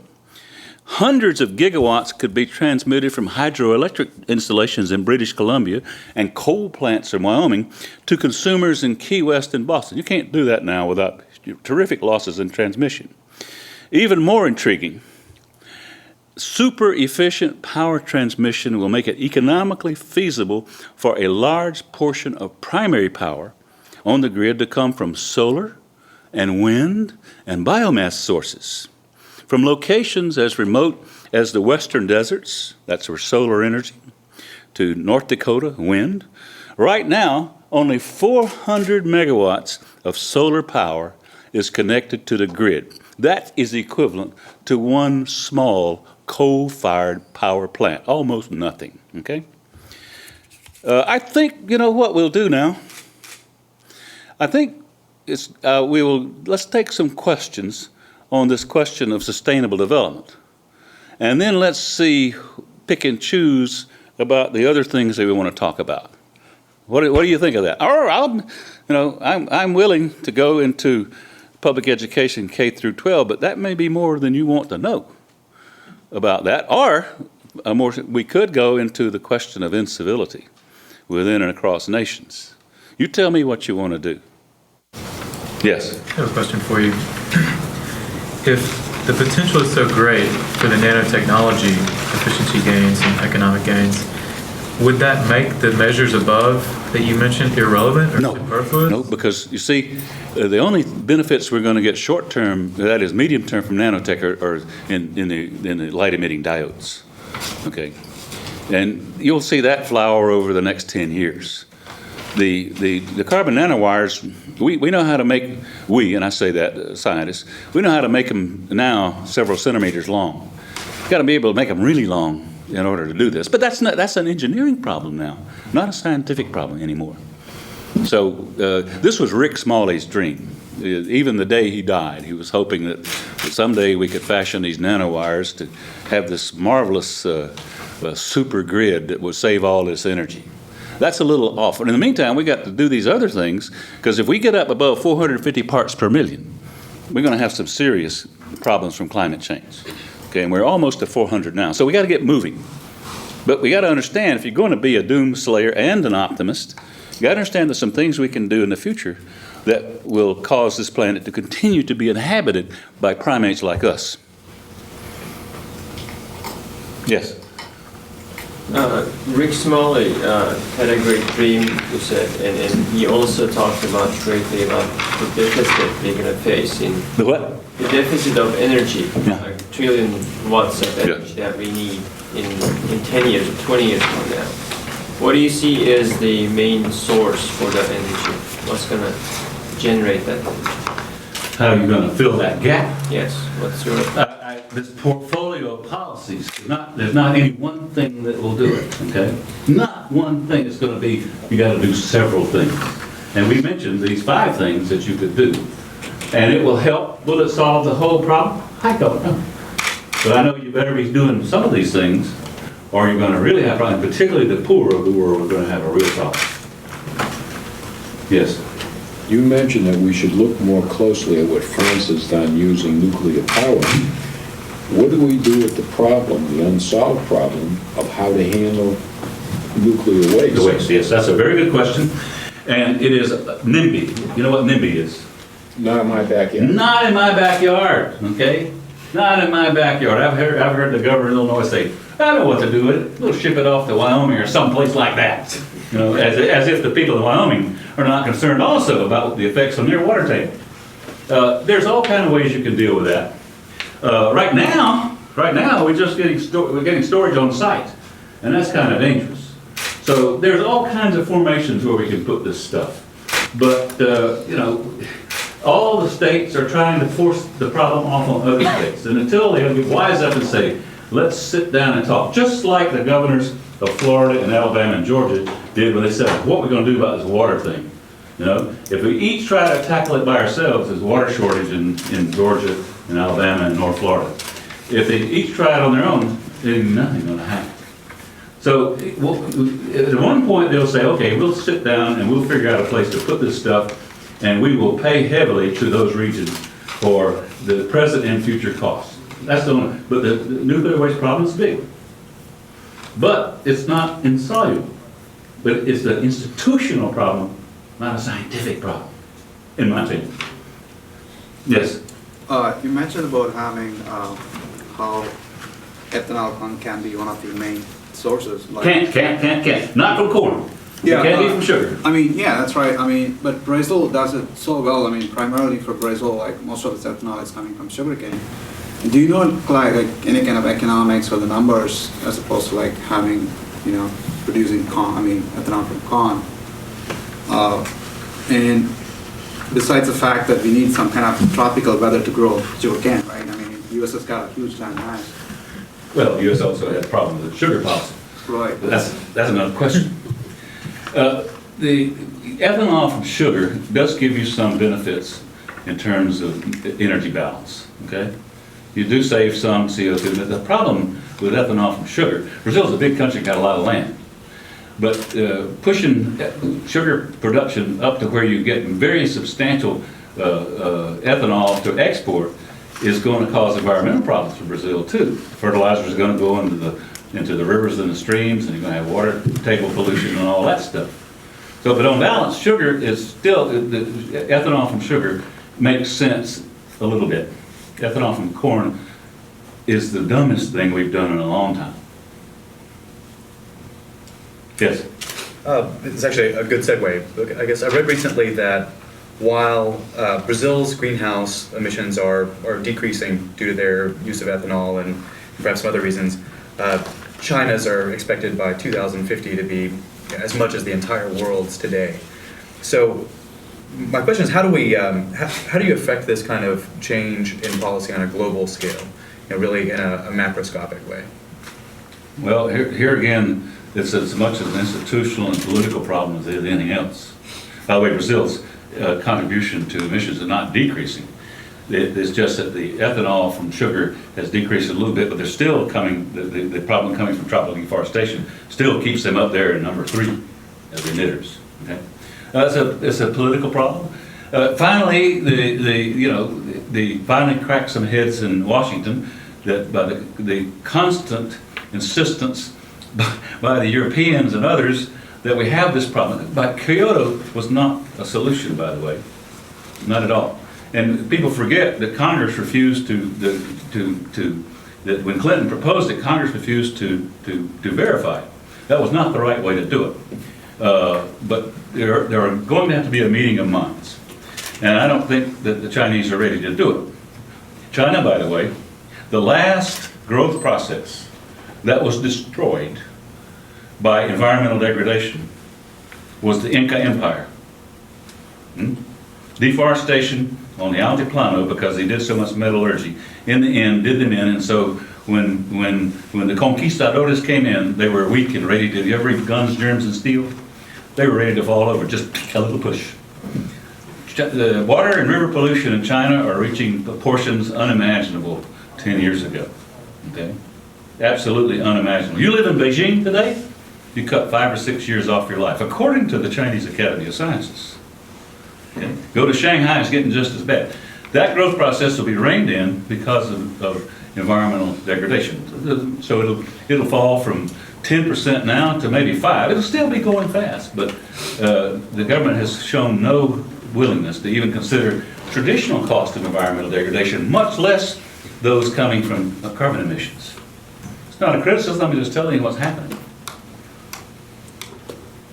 Hundreds of gigawatts could be transmitted from hydroelectric installations in British Columbia and coal plants in Wyoming to consumers in Key West and Boston. You can't do that now without terrific losses in transmission. Even more intriguing, super efficient power transmission will make it economically feasible for a large portion of primary power on the grid to come from solar and wind and biomass sources. From locations as remote as the western deserts, that's where solar energy, to North Dakota wind. Right now, only 400 megawatts of solar power is connected to the grid. That is equivalent to one small coal-fired power plant, almost nothing, okay? I think, you know what we'll do now? I think let's take some questions on this question of sustainable development. And then let's pick and choose about the other things that we want to talk about. What do you think of that? Or I'm willing to go into public education K through 12, but that may be more than you want to know about that. Or we could go into the question of incivility within and across nations. You tell me what you want to do. Yes? I have a question for you. If the potential is so great for the nanotechnology efficiency gains and economic gains, would that make the measures above that you mentioned irrelevant or superfluous? No, because you see, the only benefits we're going to get short term, that is medium term from nanotech, are in the light emitting diodes. Okay, and you'll see that flower over the next 10 years. The carbon nanowires, we know how to make, and I say that, scientists, we know how to make them now several centimeters long. You've got to be able to make them really long in order to do this. But that's an engineering problem now, not a scientific problem anymore. So this was Rick Smalley's dream. Even the day he died, he was hoping that someday we could fashion these nanowires to have this marvelous super grid that would save all this energy. That's a little off. And in the meantime, we got to do these other things, because if we get up above 450 parts per million, we're going to have some serious problems from climate change. Okay, and we're almost to 400 now. So we got to get moving. But we got to understand, if you're going to be a doomslayer and an optimist, you got to understand there's some things we can do in the future that will cause this planet to continue to be inhabited by primates like us. Yes? Rick Smalley had a great dream, you said, and he also talked about greatly about the deficit we're going to face in The what? the deficit of energy, Yeah. like 1 trillion watts of energy that we need in 10 years or 20 years from now. What do you see as the main source for that energy? What's going to generate that energy? How are you going to fill that gap? Yes, what's your... This portfolio of policies, there's not any one thing that will do it, okay? Not one thing. It's going to be, you got to do several things. And we mentioned these 5 things that you could do. And it will help, will it solve the whole problem? I don't know. But I know you better be doing some of these things, or you're going to really have problems, particularly the poor of the world are going to have a real problem. Yes? You mentioned that we should look more closely at what France has done using nuclear power. What do we do with the problem, the unsolved problem, of how to handle nuclear waste? The waste, yes, that's a very good question. And it is NIMBY. You know what NIMBY is? Not in my backyard. Not in my backyard, okay? Not in my backyard. I've heard the governor of Illinois say, I know what to do with it. We'll ship it off to Wyoming or someplace like that. You know, as if the people of Wyoming are not concerned also about the effects on their water table. There's all kind of ways you can deal with that. Right now, we're just getting storage on site, and that's kind of dangerous. So there's all kinds of formations where we can put this stuff. But, you know, all the states are trying to force the problem off on other states. And until they wise up and say, let's sit down and talk, just like the governors of Florida and Alabama and Georgia did when they said, what are we going to do about this water thing? You know, if we each try to tackle it by ourselves, there's water shortage in Georgia and Alabama and North Florida. If they each try it on their own, then nothing's going to happen. So at one point they'll say, okay, we'll sit down and we'll figure out a place to put this stuff, and we will pay heavily to those regions for the present and future costs. That's the only, but the nuclear waste problem is big. But it's not insoluble. But it's an institutional problem, not a scientific problem, in my opinion. Yes? You mentioned about having how ethanol can be one of the main sources. Like, Can't. Not from corn. Yeah, it can't be from sugar. I mean, yeah, that's right. I mean, but Brazil does it so well. I mean, primarily for Brazil, like most of its ethanol is coming from sugarcane. Do you know like any kind of economics or the numbers as opposed to like having, you know, producing corn? I mean, ethanol from corn. And besides the fact that we need some kind of tropical weather to grow sugarcane, right? I mean, U.S. has got a huge land mass. Well, the U.S. also has problems with sugar policy. Right. But that's another question. The ethanol from sugar does give you some benefits in terms of energy balance, okay? You do save some CO2, but the problem with ethanol from sugar, Brazil's a big country, got a lot of land. But pushing sugar production up to where you get very substantial ethanol to export is going to cause environmental problems for Brazil too. Fertilizers are going to go into the rivers and the streams, and you're going to have water table pollution and all that stuff. So, but on balance, sugar is still, the ethanol from sugar makes sense a little bit. Ethanol from corn is the dumbest thing we've done in a long time. Yes? It's actually a good segue. I guess I read recently that while Brazil's greenhouse emissions are decreasing due to their use of ethanol and perhaps some other reasons, China's are expected by 2050 to be as much as the entire world's today. So my question is, how do we, how do you affect this kind of change in policy on a global scale, you know, really in a macroscopic way? Well, here again, it's as much an institutional and political problem as anything else. By the way, Brazil's contribution to emissions is not decreasing. It's just that the ethanol from sugar has decreased a little bit, but they're still coming, the problem coming from tropical deforestation still keeps them up there in number 3 as emitters. Okay? It's a political problem. Finally, the finally cracked some heads in Washington that by the constant insistence by the Europeans and others that we have this problem. But Kyoto was not a solution, by the way, not at all. And people forget that Congress refused that when Clinton proposed it, Congress refused to verify it. That was not the right way to do it. But there are going to have to be a meeting of minds. And I don't think that the Chinese are ready to do it. China, by the way, the last growth process that was destroyed by environmental degradation was the Inca Empire. Deforestation on the Altiplano, because they did so much metallurgy, in the end did them in, and so when the conquistadores came in, they were weak and ready to, you ever read Guns, Germs, and Steel? They were ready to fall over, just a little push. The water and river pollution in China are reaching proportions unimaginable 10 years ago, okay? Absolutely unimaginable. You live in Beijing today, you cut 5 or 6 years off your life, according to the Chinese Academy of Sciences. Okay? Go to Shanghai, it's getting just as bad. That growth process will be reined in because of environmental degradation. So it'll fall from 10% now to maybe 5%. It'll still be going fast, but the government has shown no willingness to even consider traditional cost of environmental degradation, much less those coming from carbon emissions. It's not a criticism, I'm just telling you what's happening.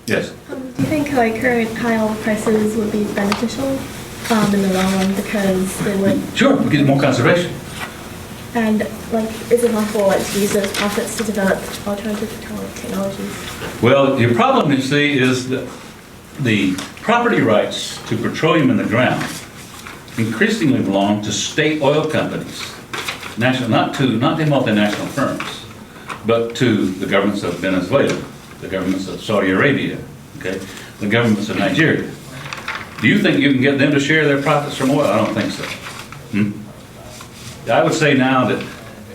Yes? Do you think like current high oil prices would be beneficial in the long run because they would? Sure, we get more conservation. And like, is it possible like to use those profits to develop alternative technologies? Well, your problem, you see, is that the property rights to petroleum in the ground increasingly belong to state oil companies, national, not the multinational firms, but to the governments of Venezuela, the governments of Saudi Arabia, okay, the governments of Nigeria. Do you think you can get them to share their profits from oil? I don't think so. I would say now that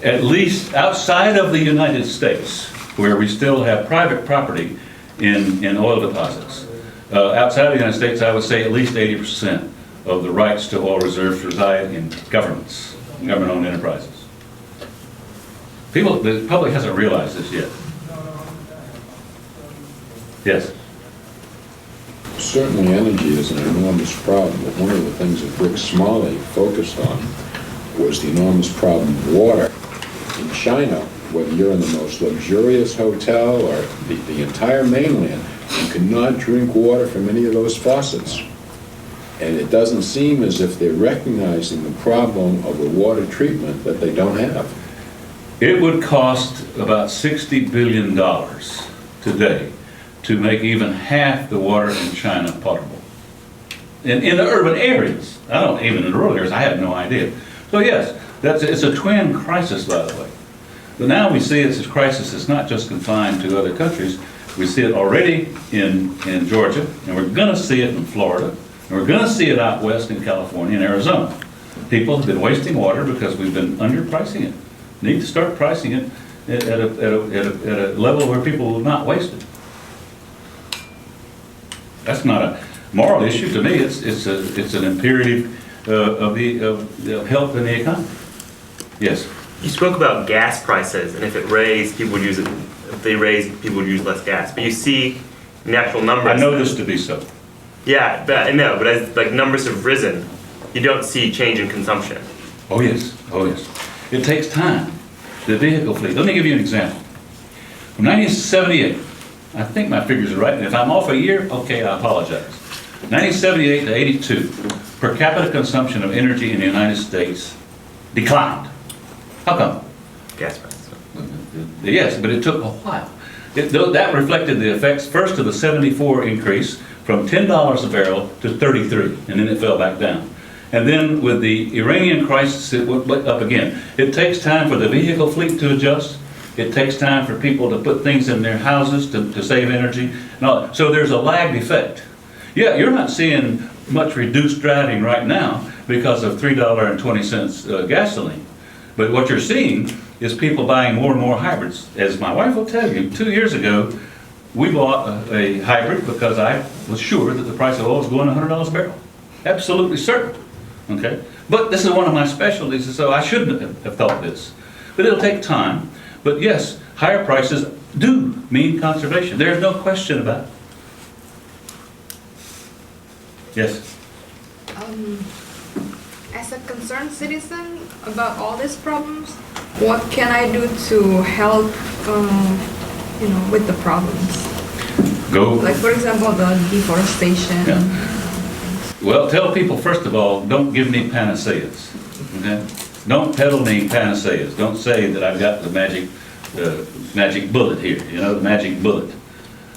at least outside of the United States, where we still have private property in oil deposits, outside of the United States, I would say at least 80% of the rights to oil reserves reside in governments, government-owned enterprises. The public hasn't realized this yet. Yes? Certainly energy is an enormous problem, but one of the things that Rick Smalley focused on was the enormous problem of water. In China, whether you're in the most luxurious hotel or the entire mainland, you cannot drink water from any of those faucets. And it doesn't seem as if they're recognizing the problem of the water treatment that they don't have. It would cost about $60 billion today to make even half the water in China potable. In the urban areas, even in the rural areas, I have no idea. So yes, it's a twin crisis, by the way. But now we see it's a crisis that's not just confined to other countries. We see it already in Georgia, and we're going to see it in Florida, and we're going to see it out west in California and Arizona. People have been wasting water because we've been underpricing it. Need to start pricing it at a level where people will not waste it. That's not a moral issue to me. It's an imperative of health in the economy. Yes. You spoke about gas prices, and if it raised, people would use it. If they raised, people would use less gas. But you see natural numbers. I know this to be so. Yeah, but I know. But as like numbers have risen, you don't see change in consumption. Oh yes. Oh yes. It takes time. The vehicle fleet. Let me give you an example. From 1978, I think my figures are right. And if I'm off a year, okay, I apologize. 1978 to 82, per capita consumption of energy in the United States declined. How come? Gas prices. Yes, but it took a while. That reflected the effects first of the 74 increase from $10 a barrel to 33, and then it fell back down. And then with the Iranian crisis, it went up again. It takes time for the vehicle fleet to adjust. It takes time for people to put things in their houses to save energy. No, so there's a lagged effect. Yeah, you're not seeing much reduced driving right now because of $3.20 gasoline. But what you're seeing is people buying more and more hybrids. As my wife will tell you, 2 years ago, we bought a hybrid because I was sure that the price of oil was going $100 a barrel. Absolutely certain. Okay? But this is one of my specialties, so I shouldn't have thought this. But it'll take time. But yes, higher prices do mean conservation. There's no question about it. Yes? As a concerned citizen about all these problems, what can I do to help, with the problems? Go. Like, for example, the deforestation. Yeah. Well, tell people, first of all, don't give me panaceas. Okay? Don't peddle me panaceas. Don't say that I've got the magic magic bullet here, you know, the magic bullet.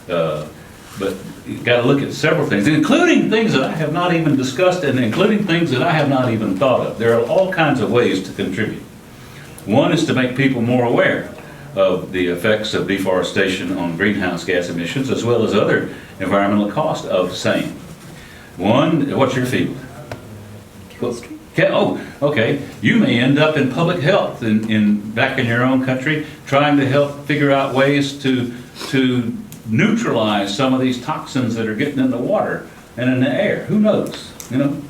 But you've got to look at several things, including things that I have not even discussed and including things that I have not even thought of. There are all kinds of ways to contribute. One is to make people more aware of the effects of deforestation on greenhouse gas emissions as well as other environmental costs of same. One, what's your field? Chemistry. Oh, okay. You may end up in public health back in your own country, trying to help figure out ways to neutralize some of these toxins that are getting in the water and in the air. Who knows? You know,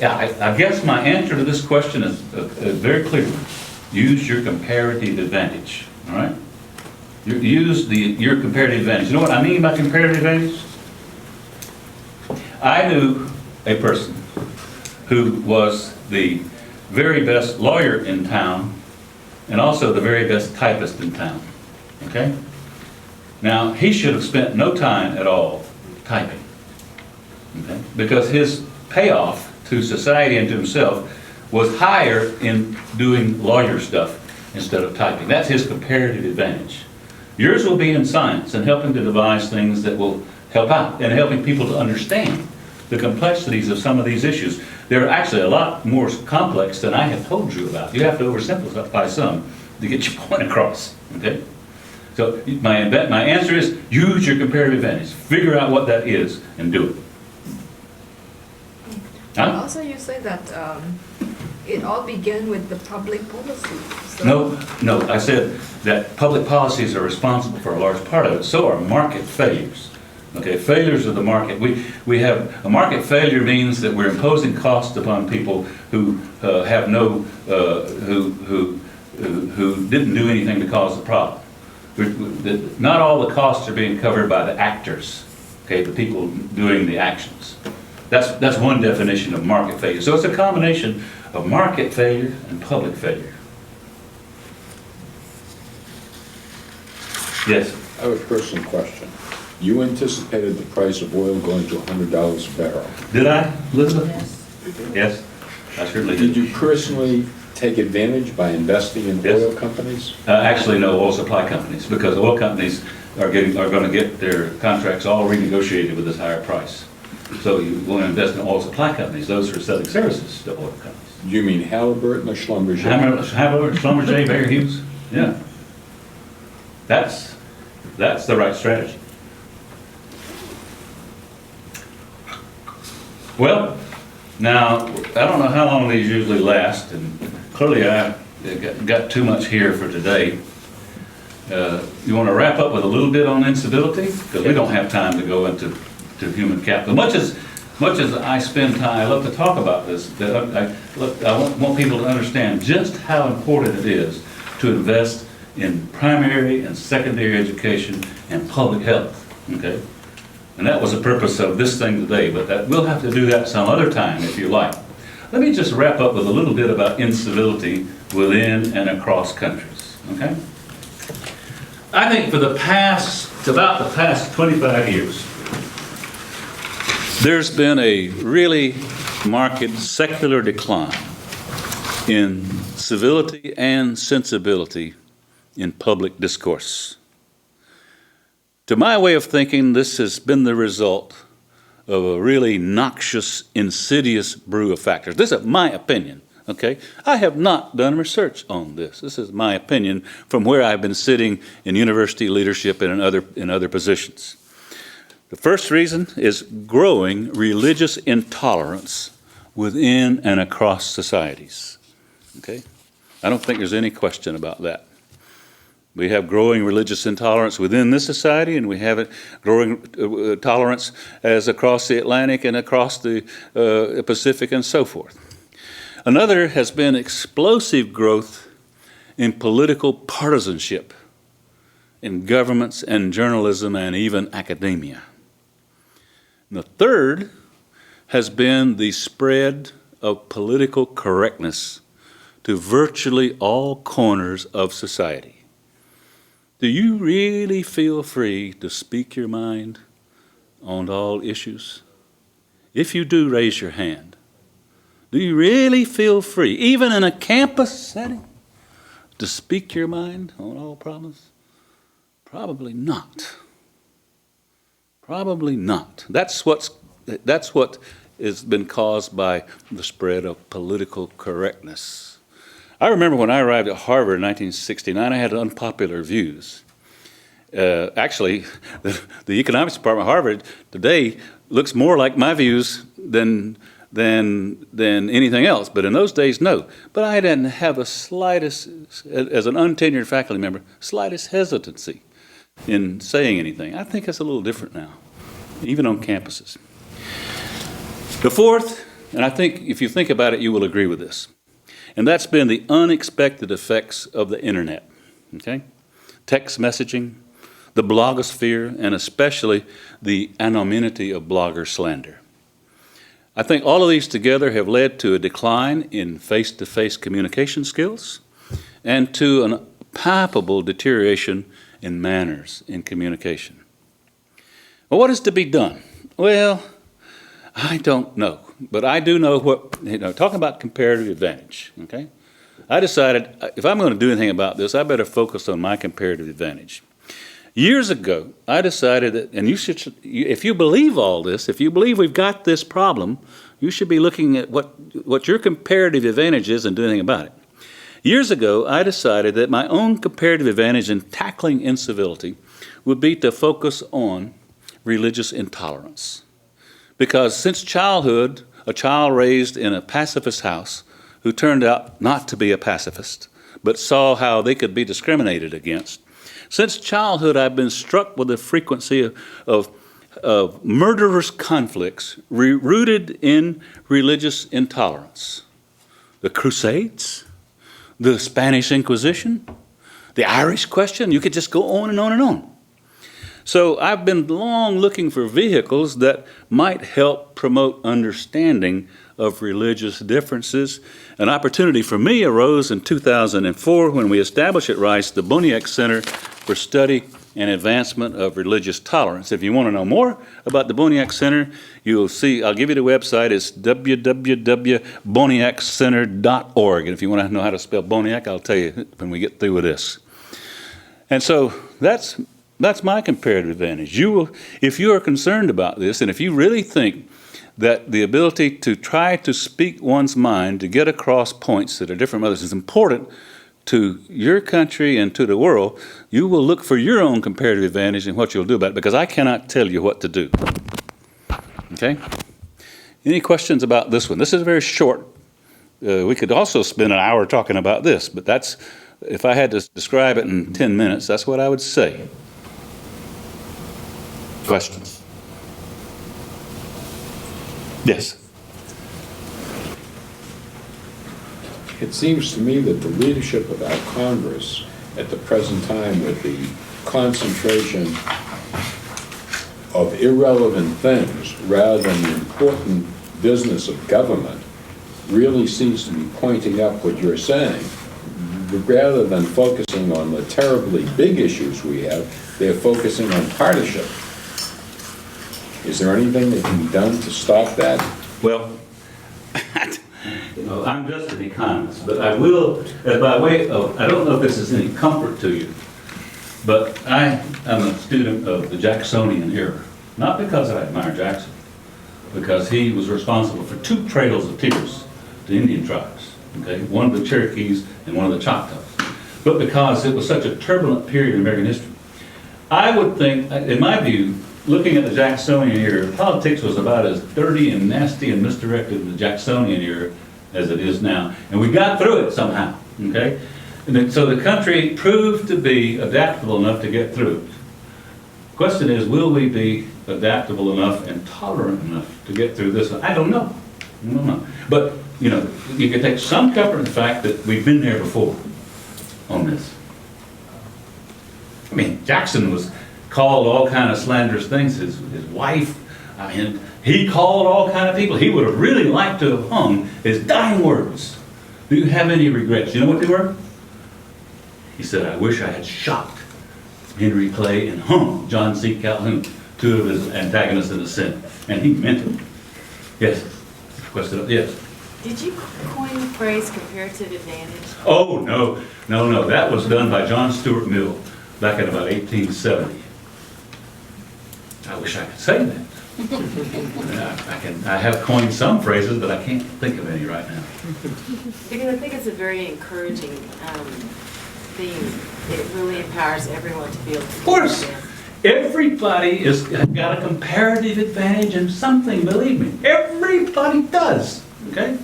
I guess my answer to this question is very clear. Use your comparative advantage. All right. Use your comparative advantage. You know what I mean by comparative advantage? I knew a person who was the very best lawyer in town and also the very best typist in town. Okay? Now, he should have spent no time at all typing. Okay? Because his payoff to society and to himself was higher in doing lawyer stuff instead of typing. That's his comparative advantage. Yours will be in science and helping to devise things that will help out and helping people to understand the complexities of some of these issues. They're actually a lot more complex than I have told you about. You have to oversimplify some to get your point across. Okay? So my answer is use your comparative advantage. Figure out what that is and do it. Huh? Also, you say that it all began with the public policy. So No, I said that public policies are responsible for a large part of it. So are market failures. Okay, failures of the market. We have a market failure means that we're imposing costs upon people who have no who didn't do anything to cause the problem. Not all the costs are being covered by the actors. Okay, the people doing the actions. That's one definition of market failure. So it's a combination of market failure and public failure. Yes. I have a personal question. You anticipated the price of oil going to $100 a barrel. Did I, Elizabeth? Yes, I certainly did. Did you personally take advantage by investing in Yes. oil companies? Actually, no, oil supply companies, because oil companies are going to get their contracts all renegotiated with this higher price. So you want to invest in oil supply companies. Those are selling services to oil companies. You mean Halliburton or Schlumberger? Halliburton, Schlumberger, Baker Hughes. Yeah, that's the right strategy. Well, now, I don't know how long these usually last, and clearly I got too much here for today. You want to wrap up with a little bit on instability? Because we don't have time to go into human capital. Much as I spend time, I love to talk about this, I want people to understand just how important it is to invest in primary and secondary education and public health, okay? And that was the purpose of this thing today, but we'll have to do that some other time if you like. Let me just wrap up with a little bit about instability within and across countries, okay? I think for about the past 25 years, there's been a really marked secular decline in civility and sensibility in public discourse. To my way of thinking, this has been the result of a really noxious, insidious brew of factors. This is my opinion, okay? I have not done research on this. This is my opinion from where I've been sitting in university leadership and in other positions. The first reason is growing religious intolerance within and across societies, okay? I don't think there's any question about that. We have growing religious intolerance within this society, and we have it growing tolerance as across the Atlantic and across the Pacific and so forth. Another has been explosive growth in political partisanship in governments and journalism and even academia. And the third has been the spread of political correctness to virtually all corners of society. Do you really feel free to speak your mind on all issues? If you do, raise your hand. Do you really feel free, even in a campus setting, to speak your mind on all problems? Probably not. Probably not. That's what has been caused by the spread of political correctness. I remember when I arrived at Harvard in 1969, I had unpopular views. Actually, the economics department at Harvard today looks more like my views than anything else. But in those days, no. But I didn't have the slightest, as an untenured faculty member, slightest hesitancy in saying anything. I think it's a little different now, even on campuses. The fourth, and I think if you think about it, you will agree with this, and that's been the unexpected effects of the internet, okay? Text messaging, the blogosphere, and especially the anonymity of blogger slander. I think all of these together have led to a decline in face-to-face communication skills and to an palpable deterioration in manners in communication. Well, what is to be done? Well, I don't know, but I do know talking about comparative advantage, okay? I decided if I'm going to do anything about this, I better focus on my comparative advantage. Years ago, I decided that, and if you believe all this, if you believe we've got this problem, you should be looking at what your comparative advantage is and doing anything about it. Years ago, I decided that my own comparative advantage in tackling incivility would be to focus on religious intolerance. Because since childhood, a child raised in a pacifist house who turned out not to be a pacifist, but saw how they could be discriminated against, since childhood I've been struck with the frequency of murderous conflicts rooted in religious intolerance. The Crusades, the Spanish Inquisition, the Irish question, you could just go on and on and on. So I've been long looking for vehicles that might help promote understanding of religious differences. An opportunity for me arose in 2004 when we established at Rice the Boniek Center for Study and Advancement of Religious Tolerance. If you want to know more about the Boniek Center, you'll see, I'll give you the website, it's www.boniekcenter.org. And if you want to know how to spell Boniek, I'll tell you when we get through with this. And so that's my comparative advantage. If you are concerned about this, and if you really think that the ability to try to speak one's mind, to get across points that are different from others is important to your country and to the world, you will look for your own comparative advantage and what you'll do about it, because I cannot tell you what to do. Okay? Any questions about this one? This is very short. We could also spend an hour talking about this, but that's, if I had to describe it in 10 minutes, that's what I would say. Questions? Yes. It seems to me that the leadership of our Congress at the present time, with the concentration of irrelevant things rather than the important business of government, really seems to be pointing up what you're saying. Rather than focusing on the terribly big issues we have, they're focusing on partisanship. Is there anything that can be done to stop that? Well, I'm just an economist, but I will, by way of, I don't know if this is any comfort to you, but I am a student of the Jacksonian era. Not because I admire Jackson, because he was responsible for 2 trails of tears to Indian tribes, okay? One of the Cherokees and one of the Choctaws. But because it was such a turbulent period in American history. I would think, in my view, looking at the Jacksonian era, politics was about as dirty and nasty and misdirected in the Jacksonian era as it is now. And we got through it somehow, okay? And then, so the country proved to be adaptable enough to get through it. The question is, will we be adaptable enough and tolerant enough to get through this? I don't know. I don't know. But, you know, you can take some comfort in the fact that we've been there before on this. I mean, Jackson was called all kind of slanderous things. His wife, I mean, he called all kind of people. He would have really liked to have hung his dying words. Do you have any regrets? You know what they were? He said, I wish I had shot Henry Clay and hung John C. Calhoun, 2 of his antagonists in the Senate. And he meant it. Yes. Question up. Yes. Did you coin the phrase comparative advantage? Oh, no. That was done by John Stuart Mill back in about 1870. I wish I could say that. I have coined some phrases, but I can't think of any right now. Because I think it's a very encouraging theme. It really empowers everyone to be able to. Of course, everybody has got a comparative advantage in something, believe me. Everybody does, okay?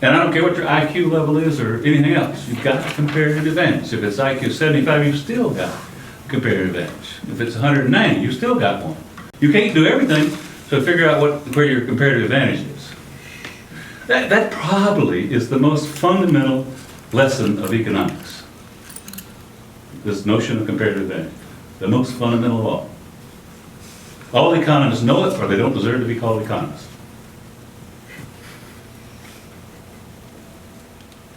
And I don't care what your IQ level is or anything else, you've got a comparative advantage. If it's IQ 75, you've still got a comparative advantage. If it's 190, you've still got one. You can't do everything, so figure out where your comparative advantage is. That probably is the most fundamental lesson of economics. This notion of comparative advantage. The most fundamental of all. All economists know it, or they don't deserve to be called economists.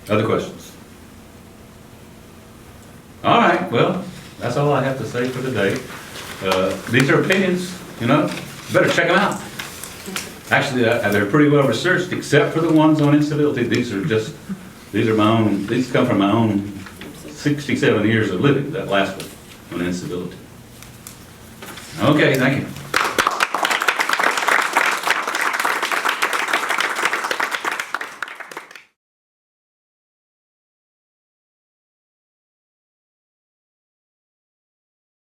Other questions? All right, well, that's all I have to say for today. These are opinions, you know, better check them out. Actually, they're pretty well researched, except for the ones on instability. These are my own, these come from my own 67 years of living, that last one on instability. Okay, thank you.